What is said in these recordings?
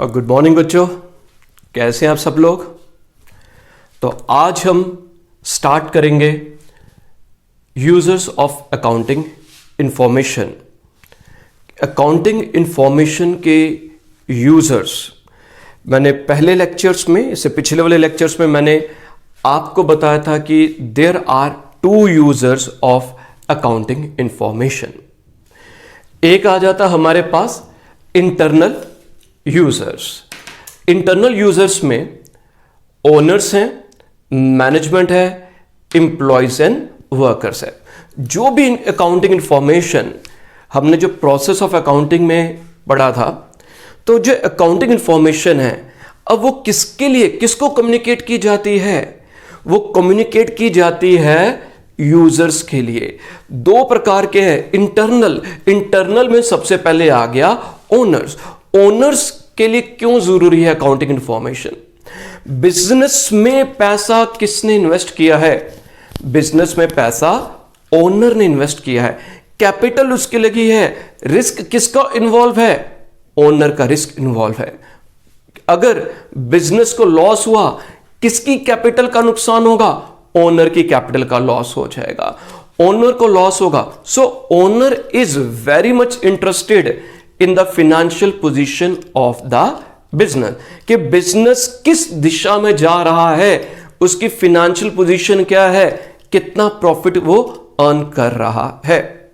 और good morning बच्चों, कैसे हैं आप सब लोग। तो आज हम स्टार्ट करेंगे users of accounting information. Accounting information के यूजर्स, मैंने पहले लेक्चर्स में, इससे पिछले वाले लेक्चर्स में मैंने आपको बताया था कि there are two users of accounting information. एक आ जाता हमारे पास इंटरनल यूजर्स। इंटरनल यूजर्स में ओनर्स हैं, मैनेजमेंट है, एम्प्लॉयज एंड वर्कर्स है। जो भी अकाउंटिंग इंफॉर्मेशन हमने जो प्रोसेस ऑफ अकाउंटिंग में पढ़ा था, तो जो अकाउंटिंग इंफॉर्मेशन है अब वो किसके लिए, किसको कम्युनिकेट की जाती है, वो कम्युनिकेट की जाती है यूजर्स के लिए। दो प्रकार के हैं इंटरनल में सबसे पहले आ गया ओनर्स। ओनर्स के लिए क्यों जरूरी है अकाउंटिंग इंफॉर्मेशन? बिजनेस में पैसा किसने इन्वेस्ट किया है? बिजनेस में पैसा ओनर ने इन्वेस्ट किया है, कैपिटल उसकी लगी है। रिस्क किसका इन्वॉल्व है? ओनर का रिस्क इन्वॉल्व है। अगर बिजनेस को लॉस हुआ, किसकी कैपिटल का नुकसान होगा? ओनर की कैपिटल का लॉस हो जाएगा, ओनर को लॉस होगा। So owner is very much interested in the financial position of the business, कि बिजनेस किस दिशा में जा रहा है, उसकी फाइनेंशियल पोजीशन क्या है, कितना प्रॉफिट वो अर्न कर रहा है।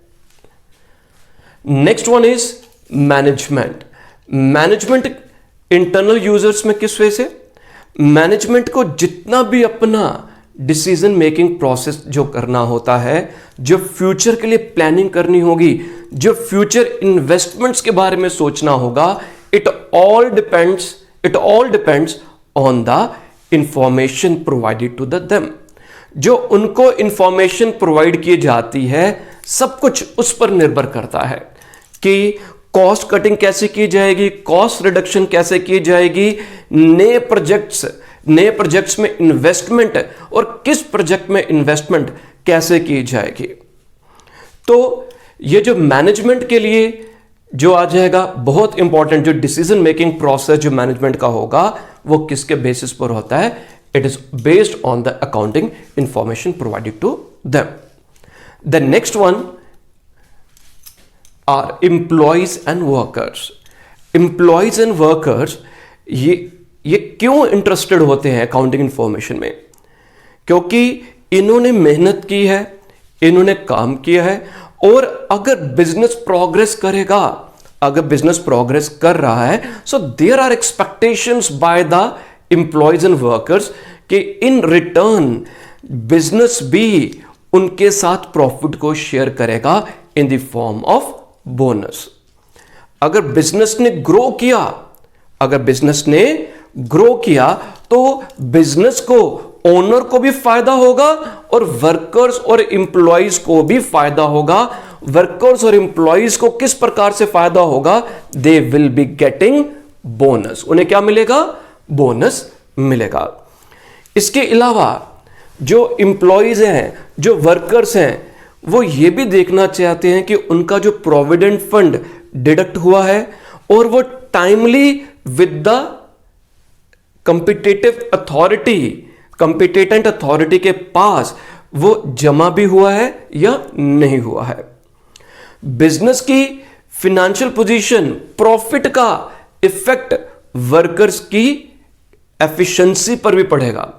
Next one is management. Management internal users में किस वजह से? मैनेजमेंट को जितना भी अपना डिसीजन मेकिंग प्रोसेस जो करना होता है, जो फ्यूचर के लिए प्लानिंग करनी होगी, जो फ्यूचर इन्वेस्टमेंट्स के बारे में सोचना होगा, it all depends on the information provided to them. जो उनको इंफॉर्मेशन प्रोवाइड की जाती है, सब कुछ उस पर निर्भर करता है कि कॉस्ट कटिंग कैसे की जाएगी, कॉस्ट रिडक्शन कैसे की जाएगी, नए प्रोजेक्ट्स में इन्वेस्टमेंट और किस प्रोजेक्ट में इन्वेस्टमेंट कैसे की जाएगी। तो ये जो मैनेजमेंट के लिए जो आ जाएगा, बहुत इंपॉर्टेंट जो डिसीजन मेकिंग प्रोसेस जो मैनेजमेंट का होगा, वो किसके बेसिस पर होता है? It is based on the accounting information provided to them. The next one are employees and workers. Employees and workers ये क्यों इंटरेस्टेड होते हैं अकाउंटिंग इंफॉर्मेशन में? क्योंकि इन्होंने मेहनत की है, इन्होंने काम किया है, और अगर बिजनेस प्रोग्रेस करेगा, अगर बिजनेस प्रोग्रेस कर रहा है, so there are expectations by the employees and workers कि इन रिटर्न बिजनेस भी उनके साथ प्रॉफिट को शेयर करेगा इन द फॉर्म ऑफ बोनस। अगर बिजनेस ने ग्रो किया तो बिजनेस को, ओनर को भी फायदा होगा और वर्कर्स और एम्प्लॉयज को भी फायदा होगा। वर्कर्स और एम्प्लॉयज को किस प्रकार से फायदा होगा? They will be getting bonus. उन्हें क्या मिलेगा? बोनस मिलेगा। इसके अलावा जो एम्प्लॉयज हैं, जो वर्कर्स हैं, वो ये भी देखना चाहते हैं कि उनका जो प्रोविडेंट फंड डिडक्ट हुआ है और वो टाइमली विद द कंपिटेटेंट अथॉरिटी के पास वो जमा भी हुआ है या नहीं हुआ है। बिजनेस की फाइनेंशियल पोजीशन, प्रॉफिट का इफेक्ट वर्कर्स की एफिशिएंसी पर भी पड़ेगा।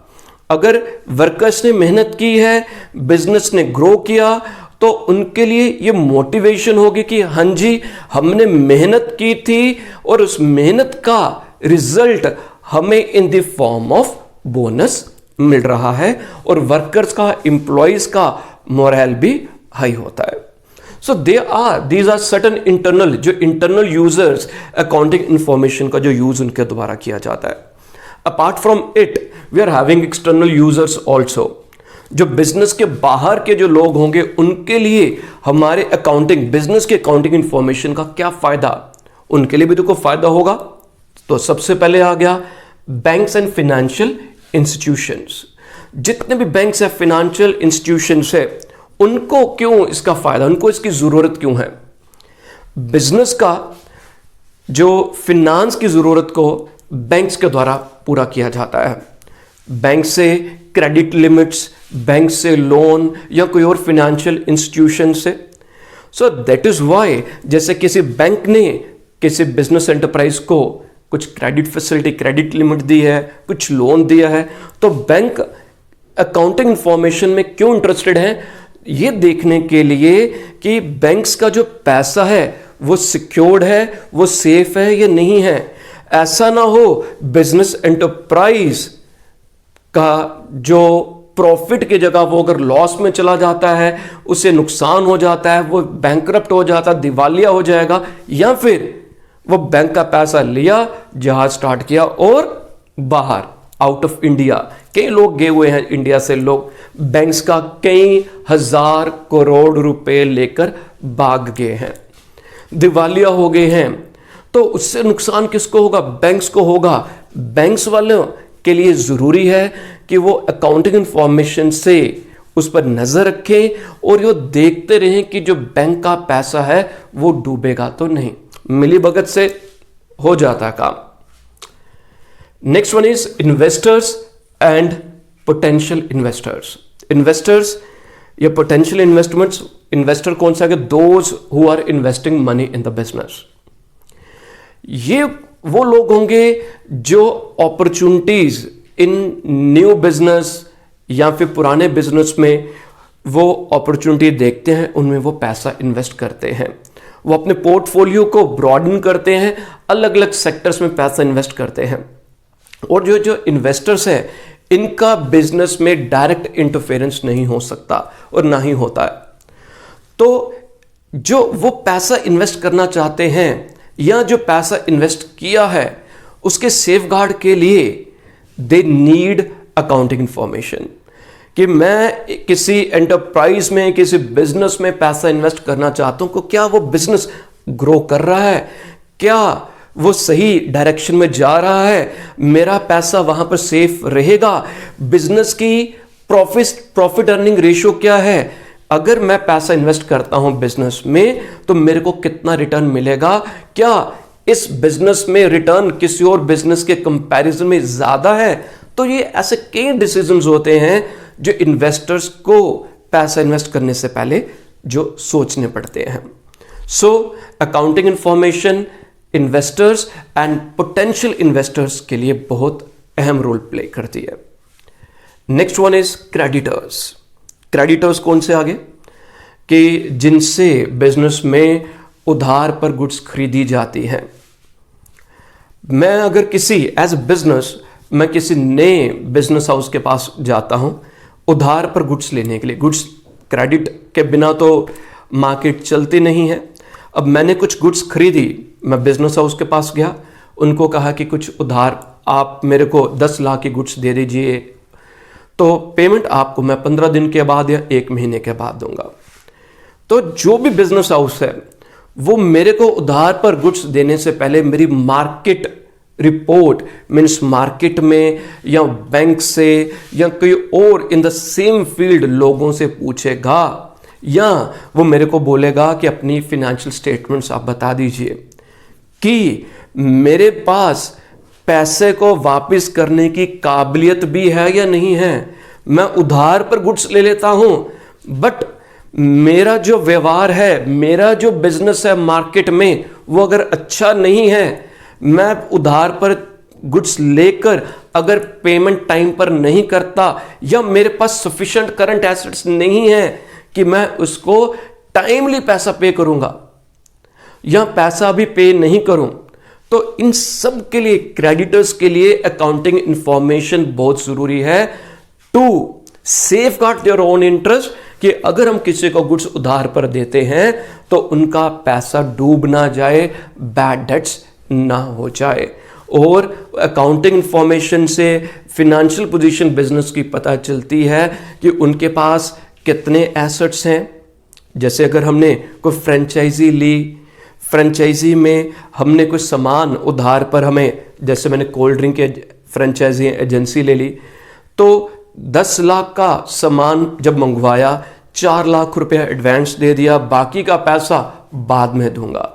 अगर वर्कर्स ने मेहनत की है, बिजनेस ने ग्रो किया, तो उनके लिए ये मोटिवेशन होगी कि हाँ जी, हमने मेहनत की थी और उस मेहनत का रिजल्ट हमें in the form of bonus मिल रहा है, और वर्कर्स का, एम्प्लॉयज का मोरल भी हाई होता है। So these are certain internal, जो इंटरनल यूजर्स अकाउंटिंग इंफॉर्मेशन का जो यूज उनके द्वारा किया जाता है। Apart from it we are having external users also. जो बिजनेस के बाहर के जो लोग होंगे, उनके लिए हमारे बिजनेस के अकाउंटिंग इंफॉर्मेशन का क्या फायदा, उनके लिए भी तो कोई फायदा होगा। तो सबसे पहले आ गया बैंक्स एंड फाइनेंशियल इंस्टीट्यूशंस। जितने भी बैंक्स है, फाइनेंशियल इंस्टीट्यूशंस है, उनको क्यों इसका फायदा, उनको इसकी जरूरत क्यों है? बिजनेस का जो फिनांस की ज़रूरत को बैंक्स के द्वारा पूरा किया जाता है। बैंक से क्रेडिट लिमिट्स, बैंक से लोन या कोई और फिनेंशियल इंस्टीट्यूशन से। सो दैट इज़ वाई जैसे किसी बैंक ने किसी बिजनेस एंटरप्राइज को कुछ क्रेडिट फैसिलिटी, क्रेडिट लिमिट दी है, कुछ लोन दिया है, तो बैंक अकाउंटिंग इंफॉर्मेशन में क्यों इंटरेस्टेड है? ये देखने के लिए कि बैंक्स का जो पैसा है वो सिक्योर्ड है, वो सेफ है या नहीं है। ऐसा ना हो बिजनेस एंटरप्राइज का जो प्रॉफिट की जगह वो अगर लॉस में चला जाता है, उसे नुकसान हो जाता है, वो बैंकरप्ट हो जाता है, दिवालिया हो जाएगा, या फिर वो बैंक का पैसा लिया, जहाज स्टार्ट किया और बाहर आउट ऑफ इंडिया। कई लोग गए हुए हैं इंडिया से, लोग बैंक्स का कई हजार करोड़ रुपए लेकर भाग गए हैं, दिवालिया हो गए हैं। तो उससे नुकसान किसको होगा? बैंक्स को होगा। बैंक्स वालों के लिए जरूरी है कि वो अकाउंटिंग इंफॉर्मेशन से उस पर नजर रखें और ये देखते रहें कि जो बैंक का पैसा है वो डूबेगा तो नहीं। मिलीभगत से हो जाता काम। Next one is investors and potential investors. Investors या पोटेंशियल इन्वेस्टमेंट्स, इन्वेस्टर कौन सा है? Those who are investing money in the business. ये वो लोग होंगे जो अपॉर्चुनिटीज इन न्यू बिजनेस या फिर पुराने बिजनेस में वो अपॉर्चुनिटी देखते हैं, उनमें वो पैसा इन्वेस्ट करते हैं। वो अपने पोर्टफोलियो को ब्रॉडन करते हैं, अलग अलग सेक्टर्स में पैसा इन्वेस्ट करते हैं। और जो इन्वेस्टर्स है, इनका बिजनेस में डायरेक्ट इंटरफेरेंस नहीं हो सकता और ना ही होता है। तो जो वो पैसा इन्वेस्ट करना चाहते हैं या जो पैसा इन्वेस्ट किया है, उसके सेफगार्ड के लिए दे नीड अकाउंटिंग इंफॉर्मेशन। कि मैं किसी एंटरप्राइज में, किसी बिजनेस में पैसा इन्वेस्ट करना चाहता हूं, क्या वो बिजनेस ग्रो कर रहा है, क्या वो सही डायरेक्शन में जा रहा है, मेरा पैसा वहां पर सेफ रहेगा, बिजनेस की प्रॉफिट अर्निंग रेशियो क्या है, अगर मैं पैसा इन्वेस्ट करता हूं बिजनेस में तो मेरे को कितना रिटर्न मिलेगा, क्या इस बिजनेस में रिटर्न किसी और बिजनेस के कंपैरिजन में ज्यादा है। तो ये ऐसे कई डिसीजंस होते हैं जो इन्वेस्टर्स को पैसा इन्वेस्ट करने से पहले जो सोचने पड़ते हैं। So accounting information investors and potential investors के लिए बहुत अहम रोल प्ले करती है। Next one is creditors. Creditors कौन से आगे? कि जिनसे बिजनेस में उधार पर गुड्स खरीदी जाती हैं। मैं अगर किसी एज बिजनेस मैं किसी नए बिजनेस हाउस के पास जाता हूं उधार पर गुड्स लेने के लिए, गुड्स क्रेडिट के बिना तो मार्केट चलती नहीं है। अब मैंने कुछ गुड्स खरीदी, मैं बिजनेस हाउस के पास गया, उनको कहा कि कुछ उधार आप मेरे को 10 लाख की गुड्स दे दीजिए, तो पेमेंट आपको मैं 15 दिन के बाद या 1 महीने के बाद दूंगा। तो जो भी बिजनेस हाउस है वो मेरे को उधार पर गुड्स देने से पहले मेरी मार्केट रिपोर्ट मीन्स मार्केट में या बैंक से या कोई और इन द सेम फील्ड लोगों से पूछेगा, या वो मेरे को बोलेगा कि अपनी फिनेंशियल स्टेटमेंट्स आप बता दीजिए कि मेरे पास पैसे को वापस करने की काबिलियत भी है या नहीं है। मैं उधार पर गुड्स ले लेता हूं, बट मेरा जो व्यवहार है, मेरा जो बिजनेस है मार्केट में, वो अगर अच्छा नहीं है, मैं उधार पर गुड्स लेकर अगर पेमेंट टाइम पर नहीं करता या मेरे पास सफिशिएंट करंट एसेट्स नहीं है कि मैं उसको टाइमली पैसा पे करूंगा या पैसा भी पे नहीं करूं, तो इन सब के लिए क्रेडिटर्स के लिए अकाउंटिंग इंफॉर्मेशन बहुत जरूरी है to safeguard their own interest. कि अगर हम किसी को गुड्स उधार पर देते हैं तो उनका पैसा डूब ना जाए, बैड डेट्स ना हो जाए। और अकाउंटिंग इंफॉर्मेशन से फिनेंशियल पोजीशन बिजनेस की पता चलती है कि उनके पास कितने एसेट्स हैं। जैसे अगर हमने कोई फ्रेंचाइजी ली, फ्रेंचाइजी में हमने कुछ सामान उधार पर, हमें जैसे मैंने कोल्ड ड्रिंक की फ्रेंचाइजी एजेंसी ले ली, तो 10 लाख का सामान जब मंगवाया, 4 लाख रुपया एडवांस दे दिया, बाकी का पैसा बाद में दूंगा।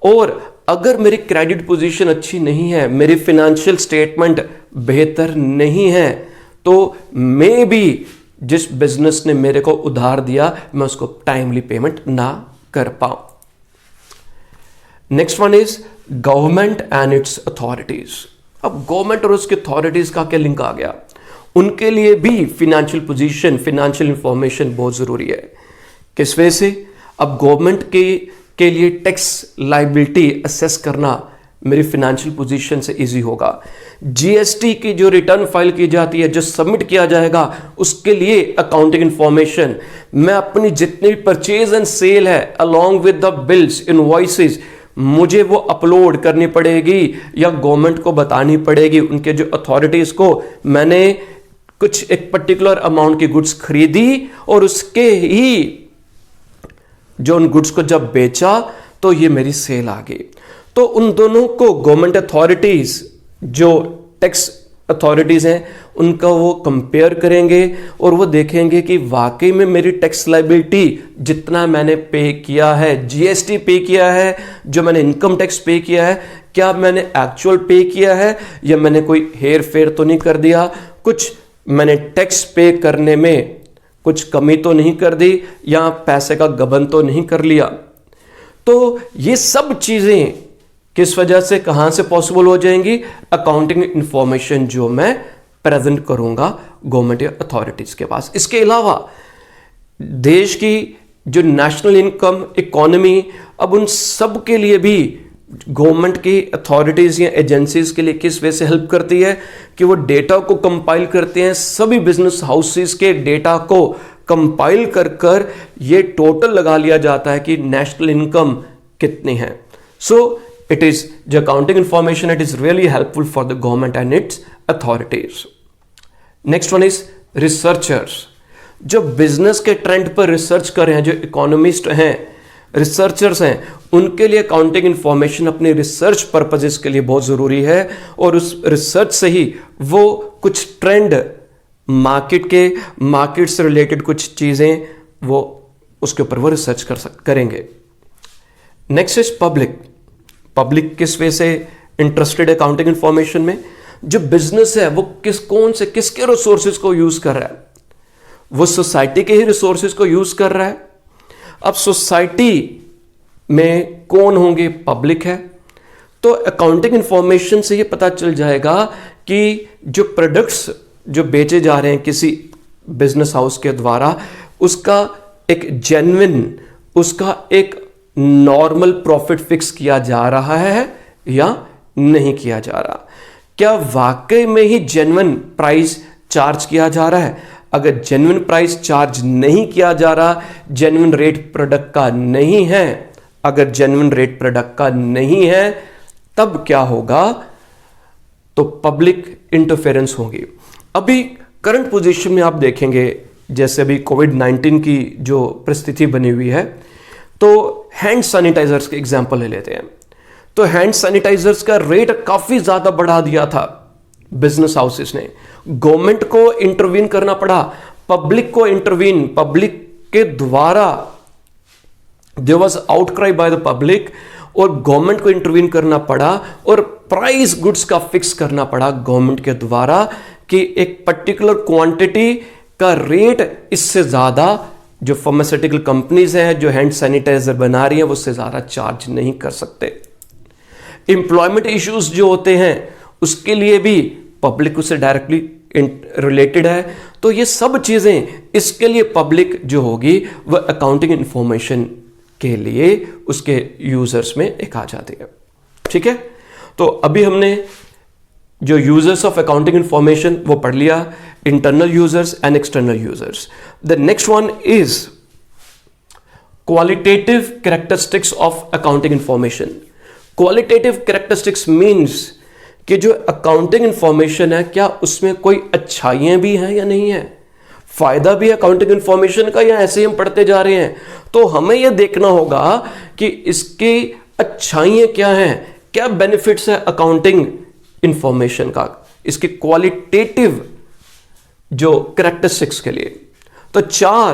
और अगर मेरी क्रेडिट पोजीशन अच्छी नहीं है, मेरी फाइनेंशियल स्टेटमेंट बेहतर नहीं है, तो मे बी जिस बिजनेस ने मेरे को उधार दिया मैं उसको टाइमली पेमेंट ना कर पाऊं। Next one is government and it's authorities. अब गवर्नमेंट और उसकी अथॉरिटीज का क्या लिंक आ गया? उनके लिए भी फाइनेंशियल पोजीशन, फाइनेंशियल इंफॉर्मेशन बहुत जरूरी है। किस वजह से? अब गवर्नमेंट के लिए टैक्स लायबिलिटी असेस करना मेरी फाइनेंशियल पोजीशन से इजी होगा। जीएसटी की जो रिटर्न फाइल की जाती है, जो सबमिट किया जाएगा, उसके लिए अकाउंटिंग इंफॉर्मेशन, मैं अपनी जितनी परचेज एंड सेल है along with the bills, invoices, मुझे वो अपलोड करनी पड़ेगी या गवर्नमेंट को बतानी पड़ेगी। उनके जो अथॉरिटीज को मैंने कुछ एक पर्टिकुलर अमाउंट की गुड्स खरीदी और उसके ही जो उन गुड्स को जब बेचा तो ये मेरी सेल आ गई। तो उन दोनों को गवर्नमेंट अथॉरिटीज, जो टैक्स अथॉरिटीज हैं, उनका वो कंपेयर करेंगे और वो देखेंगे कि वाकई में मेरी टैक्स लायबिलिटी जितना मैंने पे किया है, जीएसटी पे किया है, जो मैंने इनकम टैक्स पे किया है, क्या मैंने एक्चुअल पे किया है या मैंने कोई हेर फेर तो नहीं कर दिया, कुछ मैंने टैक्स पे करने में कुछ कमी तो नहीं कर दी या पैसे का गबन तो नहीं कर लिया। तो ये सब चीजें किस वजह से, कहां से पॉसिबल हो जाएंगी? अकाउंटिंग इंफॉर्मेशन जो मैं प्रेजेंट करूंगा गवर्नमेंट या अथॉरिटीज के पास। इसके अलावा देश की जो नेशनल इनकम, इकोनॉमी, अब उन सब के लिए भी गवर्नमेंट की अथॉरिटीज या एजेंसीज के लिए किस वे से हेल्प करती है कि वो डेटा को कंपाइल करते हैं। सभी बिजनेस हाउसेस के डेटा को कंपाइल कर ये टोटल लगा लिया जाता है कि नेशनल इनकम कितनी है। सो it is the accounting information, it is really helpful for the government and it's authorities. Next one is researchers. जो बिजनेस के ट्रेंड पर रिसर्च कर रहे हैं, जो इकोनॉमिस्ट हैं, रिसर्चर्स हैं, उनके लिए अकाउंटिंग इंफॉर्मेशन अपने रिसर्च पर्पजेस के लिए बहुत जरूरी है और उस रिसर्च से ही वो कुछ ट्रेंड, मार्केट से रिलेटेड कुछ चीजें वो उसके ऊपर वो रिसर्च करेंगे। नेक्स्ट इज पब्लिक किस वे से इंटरेस्टेड है अकाउंटिंग इंफॉर्मेशन में? जो बिजनेस है वो किसके रिसोर्सेज को यूज कर रहा है? वो सोसाइटी के ही रिसोर्सेज को यूज कर रहा है। अब सोसाइटी में कौन होंगे? पब्लिक है। तो अकाउंटिंग इंफॉर्मेशन से ये पता चल जाएगा कि जो प्रोडक्ट्स जो बेचे जा रहे हैं किसी बिजनेस हाउस के द्वारा, उसका एक जेन्युइन, उसका एक नॉर्मल प्रॉफिट फिक्स किया जा रहा है या नहीं किया जा रहा। क्या वाकई में ही जेन्युइन प्राइस चार्ज किया जा रहा है? अगर जेन्युइन प्राइस चार्ज नहीं किया जा रहा, जेन्युइन रेट प्रोडक्ट का नहीं है, अगर जेन्युइन रेट प्रोडक्ट का नहीं है, तब क्या होगा? तो पब्लिक इंटरफेरेंस होगी। अभी करंट पोजीशन में आप देखेंगे, जैसे अभी कोविड-19 की जो परिस्थिति बनी हुई है, तो हैंड सैनिटाइजर्स के एग्जांपल ले लेते हैं। तो हैंड सैनिटाइजर्स का रेट काफी ज्यादा बढ़ा दिया था बिजनेस हाउसेस ने। गवर्नमेंट को इंटरवीन करना पड़ा, पब्लिक को इंटरवीन, पब्लिक के द्वारा there was outcry by the public और गवर्नमेंट को इंटरवीन करना पड़ा और प्राइस गुड्स का फिक्स करना पड़ा गवर्नमेंट के द्वारा कि एक पर्टिकुलर क्वांटिटी का रेट इससे ज्यादा जो फार्मास्यूटिकल कंपनीज हैं जो हैंड सैनिटाइजर बना रही हैं वो उससे ज्यादा चार्ज नहीं कर सकते। एम्प्लॉयमेंट इश्यूज जो होते हैं उसके लिए भी पब्लिक उससे डायरेक्टली रिलेटेड है। तो ये सब चीजें, इसके लिए पब्लिक जो होगी वह अकाउंटिंग इंफॉर्मेशन के लिए उसके यूजर्स में एक आ जाती है। ठीक है, तो अभी हमने जो यूजर्स ऑफ अकाउंटिंग इंफॉर्मेशन वो पढ़ लिया, internal users and external users. The next one is qualitative characteristics of accounting information. Qualitative characteristics means कि जो अकाउंटिंग इंफॉर्मेशन है क्या उसमें कोई अच्छाइयां भी हैं या नहीं है, फायदा भी है अकाउंटिंग इंफॉर्मेशन का, या ऐसे ही हम पढ़ते जा रहे हैं। तो हमें यह देखना होगा कि इसकी अच्छाइयां क्या हैं, क्या बेनिफिट्स है अकाउंटिंग इंफॉर्मेशन का, इसके क्वालिटेटिव जो कैरेक्टरिस्टिक्स के लिए। तो 4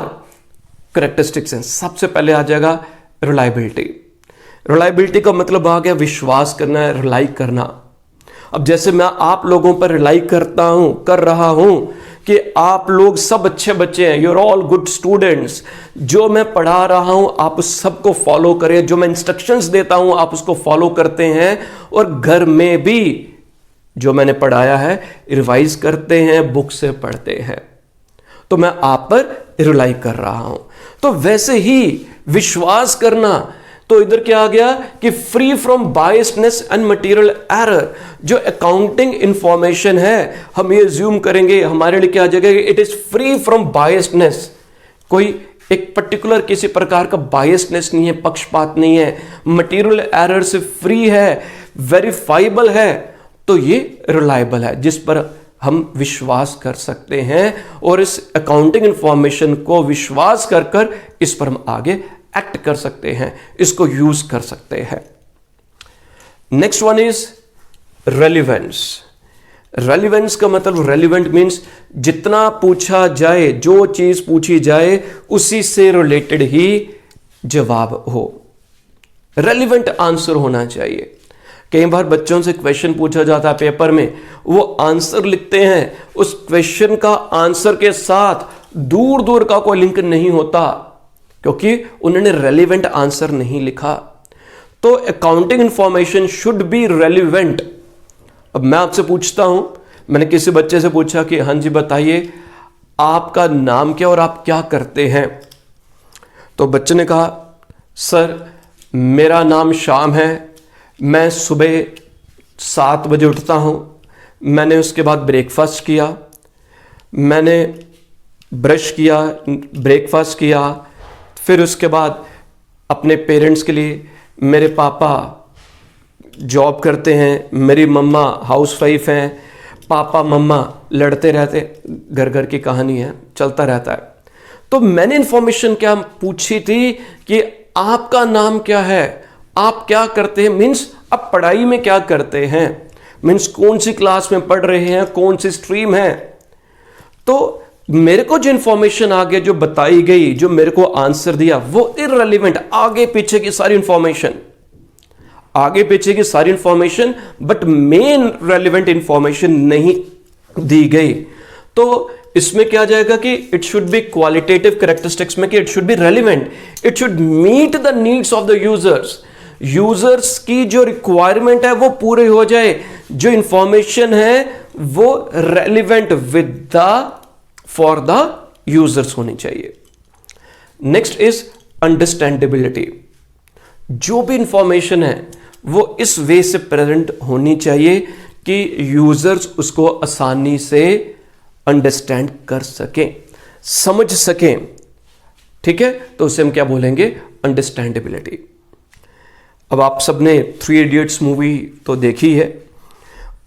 कैरेक्टरिस्टिक्स हैं। सबसे पहले आ जाएगा रिलायबिलिटी। रिलायबिलिटी का मतलब आ गया विश्वास करना है, रिलाई करना। अब जैसे मैं आप लोगों पर रिलाई कर रहा हूं कि आप लोग सब अच्छे बच्चे हैं, you are all good students, जो मैं पढ़ा रहा हूं आप उस सबको फॉलो करें, जो मैं इंस्ट्रक्शंस देता हूं आप उसको फॉलो करते हैं, और घर में भी जो मैंने पढ़ाया है रिवाइज करते हैं, बुक से पढ़ते हैं, तो मैं आप पर रिलाई कर रहा हूं। तो वैसे ही विश्वास करना, तो इधर क्या आ गया कि free from biasness and material error. जो अकाउंटिंग इंफॉर्मेशन है हम ये ज्यूम करेंगे हमारे लिए क्या आ जाएगा, it is free from biasness. कोई एक पर्टिकुलर किसी प्रकार का बायसनेस नहीं है, पक्षपात नहीं है, मटेरियल एरर से फ्री है, वेरीफाइबल है, तो ये रिलायबल है, जिस पर हम विश्वास कर सकते हैं, और इस अकाउंटिंग इंफॉर्मेशन को विश्वास कर इस पर हम आगे एक्ट कर सकते हैं, इसको यूज कर सकते हैं। Next one is relevance. Relevance का मतलब, रेलिवेंट मीन्स जितना पूछा जाए, जो चीज पूछी जाए उसी से रिलेटेड ही जवाब हो, रेलिवेंट आंसर होना चाहिए। कई बार बच्चों से क्वेश्चन पूछा जाता है पेपर में, वो आंसर लिखते हैं, उस क्वेश्चन का आंसर के साथ दूर दूर का कोई लिंक नहीं होता, क्योंकि उन्होंने रेलिवेंट आंसर नहीं लिखा। तो accounting information should be relevant. अब मैं आपसे पूछता हूं, मैंने किसी बच्चे से पूछा कि हाँ जी बताइए आपका नाम क्या और आप क्या करते हैं, तो बच्चे ने कहा सर मेरा नाम श्याम है, मैं सुबह 7 बजे उठता हूं, मैंने उसके बाद ब्रेकफास्ट किया, मैंने ब्रश किया, ब्रेकफास्ट किया, फिर उसके बाद अपने पेरेंट्स के लिए, मेरे पापा जॉब करते हैं, मेरी मम्मा हाउसवाइफ हैं, पापा मम्मा लड़ते रहते, घर घर की कहानी है, चलता रहता है। तो मैंने इंफॉर्मेशन क्या पूछी थी कि आपका नाम क्या है, आप क्या करते हैं, मीन्स आप पढ़ाई में क्या करते हैं, मीन्स कौन सी क्लास में पढ़ रहे हैं, कौन सी स्ट्रीम है। तो मेरे को जो इंफॉर्मेशन आगे जो बताई गई, जो मेरे को आंसर दिया, वो इररिलेवेंट, आगे पीछे की सारी इंफॉर्मेशन, आगे पीछे की सारी information, but main relevant information नहीं दी गई। तो इसमें क्या जाएगा कि it should be qualitative characteristics में कि it should be relevant, it should meet the needs of the users, users की जो रिक्वायरमेंट है वो पूरे हो जाए, जो इंफॉर्मेशन है वो relevant with the for the users होनी चाहिए। Next is understandability. जो भी इंफॉर्मेशन है वो इस वे से प्रेजेंट होनी चाहिए कि यूजर्स उसको आसानी से अंडरस्टैंड कर सकें, समझ सकें, ठीक है, तो उसे हम क्या बोलेंगे, अंडरस्टैंडेबिलिटी। अब आप सबने 3 इडियट्स मूवी तो देखी है,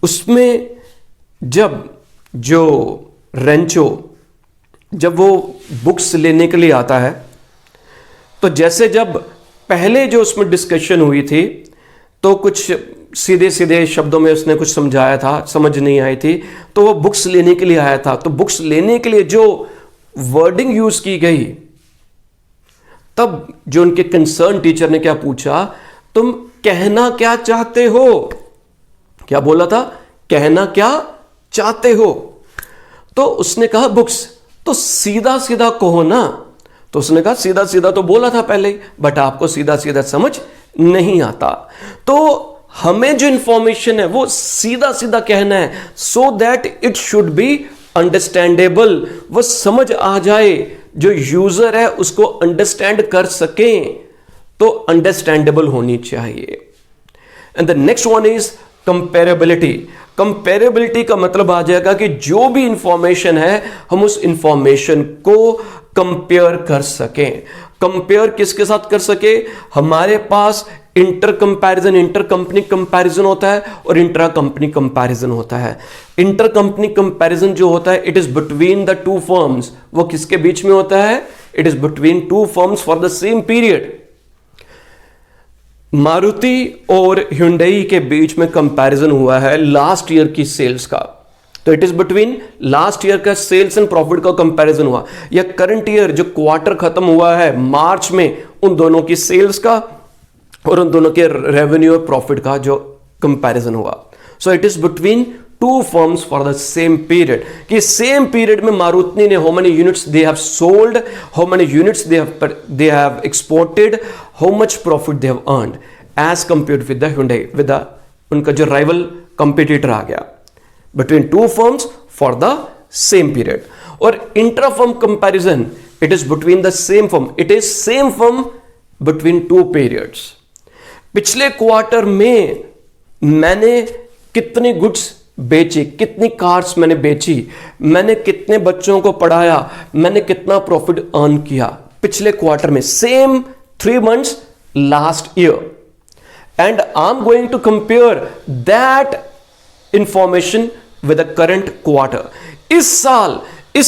उसमें जब जो रेंचो जब वो बुक्स लेने के लिए आता है, तो जैसे जब पहले जो उसमें डिस्कशन हुई थी तो कुछ सीधे सीधे शब्दों में उसने कुछ समझाया था, समझ नहीं आई थी, तो वो बुक्स लेने के लिए आया था। तो बुक्स लेने के लिए जो वर्डिंग यूज की गई, तब जो उनके कंसर्न टीचर ने क्या पूछा, तुम कहना क्या चाहते हो, क्या बोला था, कहना क्या चाहते हो, तो उसने कहा बुक्स। तो सीधा सीधा कहो ना, तो उसने कहा सीधा सीधा तो बोला था पहले, बट आपको सीधा सीधा समझ नहीं आता। तो हमें जो इंफॉर्मेशन है वो सीधा सीधा कहना है, so that it should B understandable, वो समझ आ जाए, जो यूजर है उसको अंडरस्टैंड कर सकें, तो अंडरस्टैंडेबल होनी चाहिए। And the next one is comparability. Comparability का मतलब आ जाएगा कि जो भी इंफॉर्मेशन है हम उस इंफॉर्मेशन को कंपेयर कर सकें। कंपेयर किसके साथ कर सके, हमारे पास inter comparison, inter company comparison होता है और इंट्रा कंपनी कंपैरिजन होता है। इंटर कंपनी कंपैरिजन जो होता है, it is between the 2 firms. वो किसके बीच में होता है, it is between 2 firms for the same period. Maruti और Hyundai के बीच में कंपैरिजन हुआ है लास्ट ईयर की सेल्स का, तो it is between last year का सेल्स एंड प्रॉफिट का कंपैरिजन हुआ, या करंट ईयर जो क्वार्टर खत्म हुआ है मार्च में, उन दोनों की सेल्स का और उन दोनों के रेवेन्यू और प्रॉफिट का जो कंपैरिजन हुआ. So it is between two firms for the same period, कि सेम पीरियड में मारुति ने how many units they have sold, how many units they have exported, how much profit they have earned as compared with the Hyundai, with the उनका जो rival competitor आ गया, between two firms for the same period. और intra firm comparison, it is between the same firm, it is same firm between two periods. पिछले quarter में मैंने कितनी goods बेची, कितनी कार्स मैंने बेची, मैंने कितने बच्चों को पढ़ाया, मैंने कितना प्रॉफिट अर्न किया पिछले क्वार्टर में, same 3 months last year. And I am going to compare that information with the current quarter. इस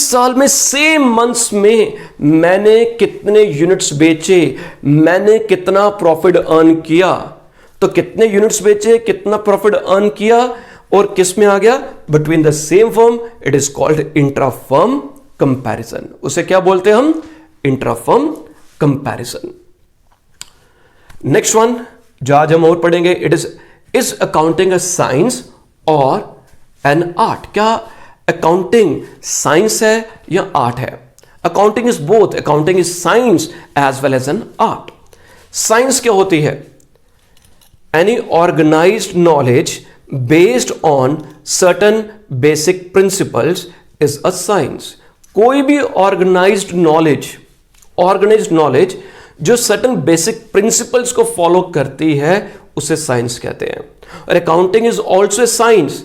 साल में सेम मंथ्स में मैंने कितने यूनिट्स बेचे, मैंने कितना प्रॉफिट अर्न किया. तो कितने यूनिट्स बेचे, कितना प्रॉफिट अर्न किया, और किस में आ गया, between the same firm. It is called intra firm comparison. उसे क्या बोलते हैं हम, intra firm comparison. Next one जो आज हम और पढ़ेंगे, it is accounting a science और एन आर्ट. क्या अकाउंटिंग साइंस है या आर्ट है? Accounting is both, accounting is science as well as an art. Science क्या होती है? Any organised knowledge based on certain basic principles is a science. कोई भी ऑर्गेनाइज्ड नॉलेज जो सर्टन बेसिक प्रिंसिपल्स को फॉलो करती है उसे साइंस कहते हैं. और accounting is also a science,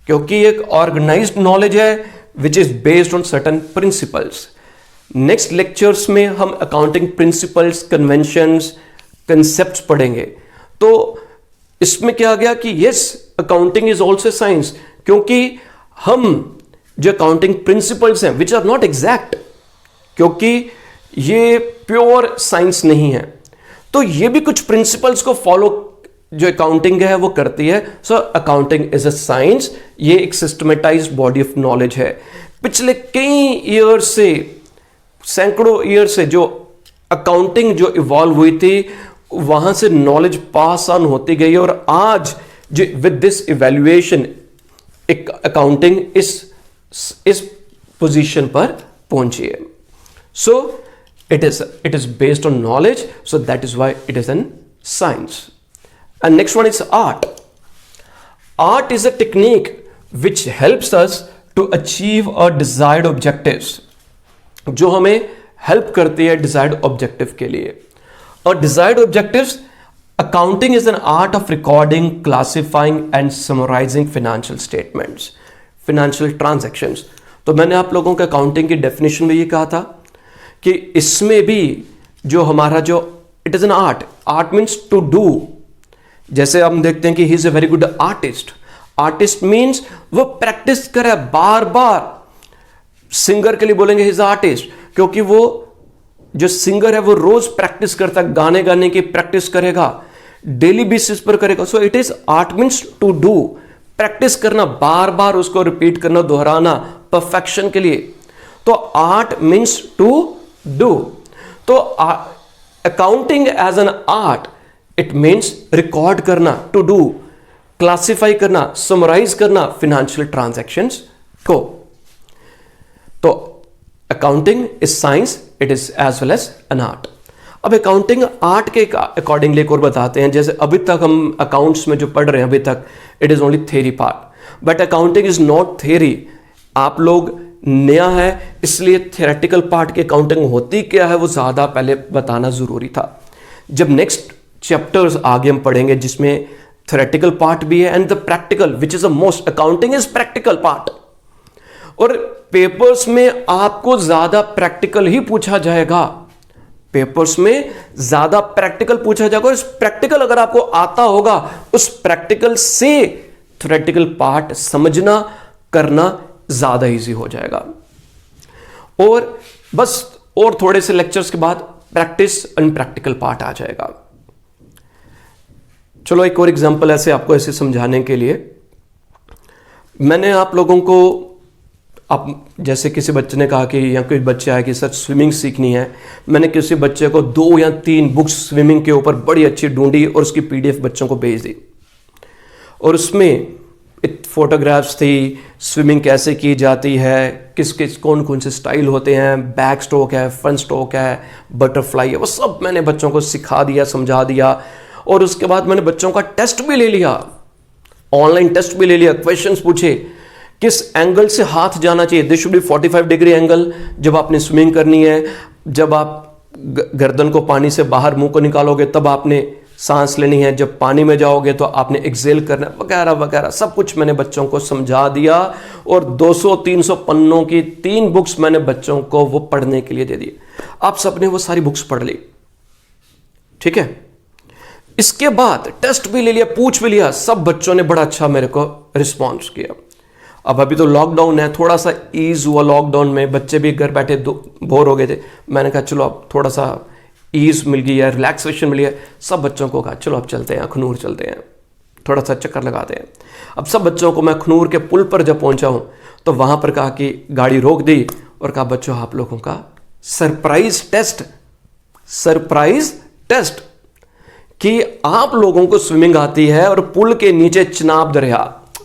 क्योंकि एक ऑर्गेनाइज्ड नॉलेज है which is based on certain principles. Next lectures में हम अकाउंटिंग प्रिंसिपल्स, कन्वेंशंस, कंसेप्ट्स पढ़ेंगे. तो इसमें क्या आ गया कि yes, accounting is also science, क्योंकि हम जो अकाउंटिंग प्रिंसिपल्स हैं विच आर नॉट एग्जैक्ट, क्योंकि ये प्योर साइंस नहीं है, तो ये भी कुछ प्रिंसिपल्स को फॉलो जो अकाउंटिंग है वो करती है. So accounting is a science. ये एक सिस्टमेटाइज्ड बॉडी ऑफ नॉलेज है. पिछले कई ईयर से, सैकड़ों ईयर से जो अकाउंटिंग जो इवॉल्व हुई थी, वहां से नॉलेज पास ऑन होती गई, और आज जो विद दिस इवैल्यूएशन एक अकाउंटिंग इस पोजीशन पर पहुंची है. सो it is based on knowledge, so that is why it is an science. And next one is art. Art is a technique which helps us to achieve our desired objectives, जो हमें help करती है desired objective के लिए. और desired objectives, accounting is an art of recording, classifying and summarising financial statements, financial transactions. तो मैंने आप लोगों को अकाउंटिंग की डेफिनेशन में ये कहा था कि इसमें भी जो हमारा जो it is an art, art means to do. जैसे हम देखते हैं कि he is a very good artist. Artist means वो प्रैक्टिस करे बार बार. सिंगर के लिए बोलेंगे ही इज आर्टिस्ट, क्योंकि वो जो सिंगर है वो रोज प्रैक्टिस करता है, गाने गाने की प्रैक्टिस करेगा, डेली बेसिस पर करेगा. So it is art means to do, practice करना, बार बार उसको रिपीट करना, दोहराना परफेक्शन के लिए. तो आर्ट मीन्स टू डू. तो accounting as an art, it means record करना, टू डू, क्लासिफाई करना, समराइज करना फाइनेंशियल ट्रांजैक्शंस को. तो accounting is science, it is as well as an art. अब अकाउंटिंग आर्ट के अकॉर्डिंगली एक और बताते हैं. जैसे अभी तक हम अकाउंट्स में जो पढ़ रहे हैं अभी तक, it is only theory part, but accounting is not theory. आप लोग नया है इसलिए थ्योरेटिकल पार्ट की अकाउंटिंग होती क्या है वो ज्यादा पहले बताना जरूरी था. जब नेक्स्ट चैप्टर्स आगे हम पढ़ेंगे जिसमें थ्योरेटिकल पार्ट भी है and the practical which is the most, accounting is practical part. और पेपर्स में आपको ज्यादा प्रैक्टिकल ही पूछा जाएगा, पेपर्स में ज्यादा प्रैक्टिकल पूछा जाएगा. और इस प्रैक्टिकल अगर आपको आता होगा, उस प्रैक्टिकल से थ्योरेटिकल पार्ट समझना, करना ज्यादा इजी हो जाएगा. और बस और थोड़े से लेक्चर्स के बाद प्रैक्टिस एंड प्रैक्टिकल पार्ट आ जाएगा. चलो एक और एग्जांपल ऐसे आपको ऐसे समझाने के लिए, मैंने आप लोगों को अब जैसे किसी बच्चे ने कहा कि या कोई बच्चा है कि सर स्विमिंग सीखनी है, मैंने किसी बच्चे को 2 या 3 बुक्स स्विमिंग के ऊपर बड़ी अच्छी ढूंढी और उसकी पीडीएफ बच्चों को भेज दी, और उसमें फोटोग्राफ्स थी, स्विमिंग कैसे की जाती है, किस किस कौन कौन से स्टाइल होते हैं, बैक स्ट्रोक है, फ्रंट स्ट्रोक है, बटरफ्लाई है, वो सब मैंने बच्चों को सिखा दिया, समझा दिया। और उसके बाद मैंने बच्चों का टेस्ट भी ले लिया, ऑनलाइन टेस्ट भी ले लिया, क्वेश्चंस पूछे किस एंगल से हाथ जाना चाहिए, this should be 45 degree angle जब आपने स्विमिंग करनी है, जब आप गर्दन को पानी से बाहर मुंह को निकालोगे तब आपने सांस लेनी है, जब पानी में जाओगे तो आपने एक्सेल करना, वगैरह वगैरह सब कुछ मैंने बच्चों को समझा दिया। और 200-300 पन्नों की 3 बुक्स मैंने बच्चों को वो पढ़ने के लिए दे दी। आप सबने वो सारी बुक्स पढ़ ली, ठीक है। इसके बाद टेस्ट भी ले लिया, पूछ भी लिया, सब बच्चों ने बड़ा अच्छा मेरे को रिस्पॉन्स किया। अब अभी तो लॉकडाउन है, थोड़ा सा ईज हुआ लॉकडाउन में, बच्चे भी घर बैठे बोर हो गए थे। मैंने कहा चलो अब थोड़ा सा ईज मिल गई है, रिलैक्सेशन मिली है, सब बच्चों को कहा चलो अब चलते हैं अखनूर, चलते हैं थोड़ा सा चक्कर लगाते हैं। अब सब बच्चों को मैं अखनूर के पुल पर जब पहुंचा हूं तो वहां पर कहा कि गाड़ी रोक दी और कहा बच्चों आप लोगों का सरप्राइज टेस्ट कि आप लोगों को स्विमिंग आती है और पुल के नीचे चिनाब दरिया,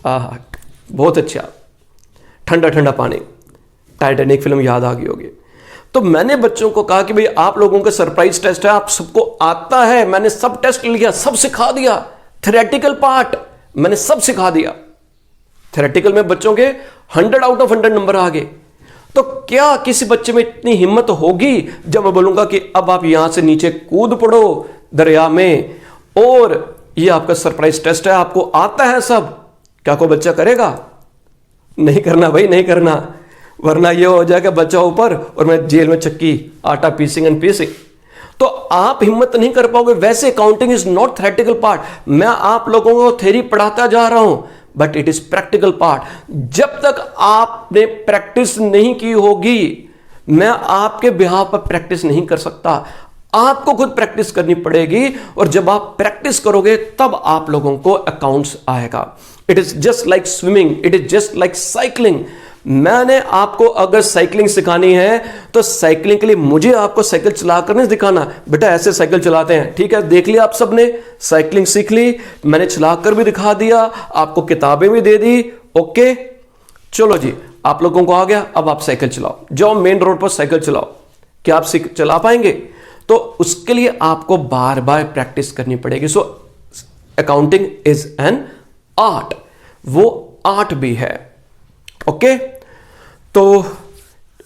आहा बहुत अच्छा, ठंडा ठंडा पानी, टाइटैनिक फिल्म याद आ गई होगी। तो मैंने बच्चों को कहा कि भाई आप लोगों का सरप्राइज टेस्ट है, आप सबको आता है, मैंने सब टेस्ट लिया, सब सिखा दिया, थ्योरेटिकल पार्ट मैंने सब सिखा दिया। थ्योरेटिकल में बच्चों के 100 आउट ऑफ 100 नंबर आ गए। तो क्या किसी बच्चे में इतनी हिम्मत होगी जब मैं बोलूंगा कि अब आप यहां से नीचे कूद पड़ो दरिया में और ये आपका सरप्राइज टेस्ट है, आपको आता है सब? क्या कोई बच्चा करेगा? नहीं करना भाई, नहीं करना, वरना ये हो जाएगा बच्चा ऊपर और मैं जेल में चक्की आटा पीसिंग एंड पीसिंग। तो आप हिम्मत नहीं कर पाओगे। वैसे accounting is not theoretical part, मैं आप लोगों को थ्योरी पढ़ाता जा रहा हूं, but it is practical part. जब तक आपने प्रैक्टिस नहीं की होगी मैं आपके बिहाफ पर प्रैक्टिस नहीं कर सकता। आपको खुद प्रैक्टिस करनी पड़ेगी और जब आप प्रैक्टिस करोगे तब आप लोगों को अकाउंट्स आएगा। It is just like swimming, it is just like cycling. मैंने आपको अगर साइकिलिंग सिखानी है तो साइकिलिंग के लिए मुझे आपको साइकिल चलाकर नहीं दिखाना, बेटा ऐसे साइकिल चलाते हैं, ठीक है, देख लिया आप सबने, साइकिलिंग सीख ली, मैंने चलाकर भी दिखा दिया, आपको किताबें भी दे दी, ओके चलो जी आप लोगों को आ गया। अब आप साइकिल चलाओ, जाओ मेन रोड पर साइकिल चलाओ। क्या आप चला पाएंगे? तो उसके लिए आपको बार बार प्रैक्टिस करनी पड़ेगी। So accounting is an art, वो आर्ट भी है, ओके। तो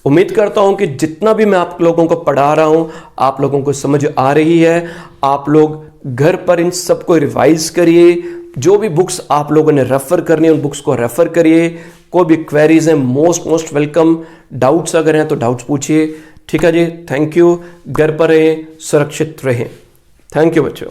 उम्मीद करता हूं कि जितना भी मैं आप लोगों को पढ़ा रहा हूं आप लोगों को समझ आ रही है। आप लोग घर पर इन सबको रिवाइज करिए, जो भी बुक्स आप लोगों ने रेफर करनी है उन बुक्स को रेफर करिए। कोई भी क्वेरीज है मोस्ट वेलकम, डाउट्स अगर हैं तो डाउट्स पूछिए, ठीक है जी। थैंक यू, घर पर रहें, सुरक्षित रहें। थैंक यू बच्चों।